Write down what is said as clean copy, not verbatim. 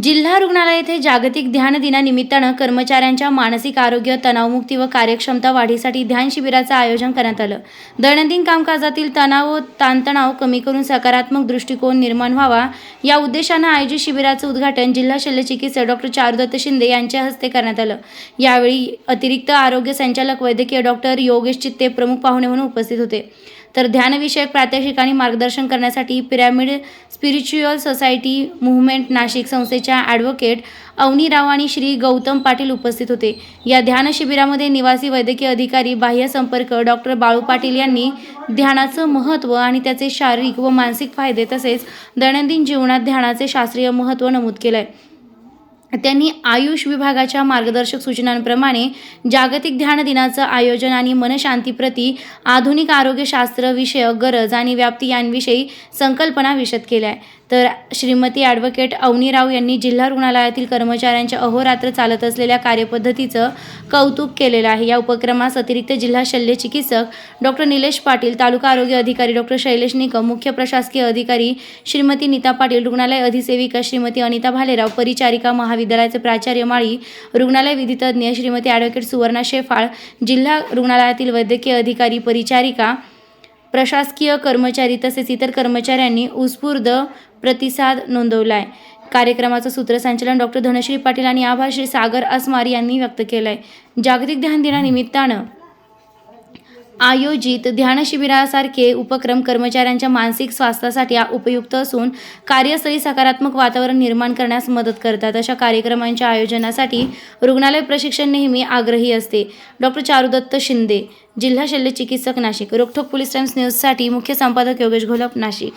जिल्हा रुग्णालय येथे जागतिक ध्यान दिनानिमित्तानं कर्मचाऱ्यांच्या मानसिक आरोग्य, तणावमुक्ती व कार्यक्षमता वाढीसाठी ध्यान शिबिराचं आयोजन करण्यात आलं। दैनंदिन कामकाजातील तणाव व ताणतणाव कमी करून सकारात्मक दृष्टिकोन निर्माण व्हावा या उद्देशानं आयोजित शिबिराचं उद्घाटन जिल्हा शल्यचिकित्सक डॉ. चारुदत्त शिंदे यांच्या हस्ते करण्यात आलं। यावेळी अतिरिक्त आरोग्य संचालक वैद्यकीय डॉ. योगेश चित्ते प्रमुख पाहुणे म्हणून उपस्थित होते। तर ध्यानविषयक प्रात्यक्षिकांनी मार्गदर्शन करण्यासाठी pyramid spiritual society movement Nashik संस्थेच्या ॲडव्होकेट अवनीराव आणि श्री गौतम पाटील उपस्थित होते। या ध्यान शिबिरामध्ये निवासी वैद्यकीय अधिकारी बाह्य संपर्क डॉ. बाळू पाटील यांनी ध्यानाचं महत्त्व आणि त्याचे शारीरिक व मानसिक फायदे तसेच दैनंदिन जीवनात ध्यानाचे शास्त्रीय महत्त्व नमूद केलंय। त्यांनी आयुष विभागाच्या मार्गदर्शक सूचनांप्रमाणे जागतिक ध्यान दिनाचं आयोजन आणि मनशांतीप्रती आधुनिक आरोग्यशास्त्र विषयक गरज आणि व्याप्ती यांविषयी संकल्पना विशद केल्या आहे। तर श्रीमती ॲडव्होकेट अवनीराव यांनी जिल्हा रुग्णालयातील कर्मचाऱ्यांच्या अहोरात्र चालत असलेल्या कार्यपद्धतीचं कौतुक केलेलं आहे। या उपक्रमास अतिरिक्त जिल्हा शल्य चिकित्सक डॉ. निलेश पाटील, तालुका आरोग्य अधिकारी डॉ. शैलेश निकम, मुख्य प्रशासकीय अधिकारी श्रीमती नीता पाटील, रुग्णालय अधिसेविका श्रीमती अनिता भालेराव, परिचारिका महाविद्यालयाचे प्राचार्य माळी, रुग्णालय विधितज्ञ श्रीमती ॲडव्होकेट सुवर्णा शेफाळ, जिल्हा रुग्णालयातील वैद्यकीय अधिकारी, परिचारिका, प्रशासकीय कर्मचारी तसेच इतर कर्मचाऱ्यांनी उत्स्फूर्त प्रतिसाद नोंदवला आहे। कार्यक्रमाचं सूत्रसंचालन डॉ. धनश्री पाटील आणि आभार श्री सागर अस्मार यांनी व्यक्त केलं आहे। जागतिक ध्यान दिनानिमित्तानं आयोजित ध्यान शिबिरासारखे उपक्रम कर्मचाऱ्यांच्या मानसिक स्वास्थ्यासाठी उपयुक्त असून कार्यस्थळी सकारात्मक वातावरण निर्माण करण्यास मदत करतात। अशा कार्यक्रमांच्या आयोजनासाठी रुग्णालय प्रशिक्षण नेहमी आग्रही असते। डॉ. चारुदत्त शिंदे, जिल्हा शल्य चिकित्सक नाशिक। रोखोक पोलीस टाइम्स न्यूजसाठी मुख्य संपादक योगेश घोलप, नाशिक।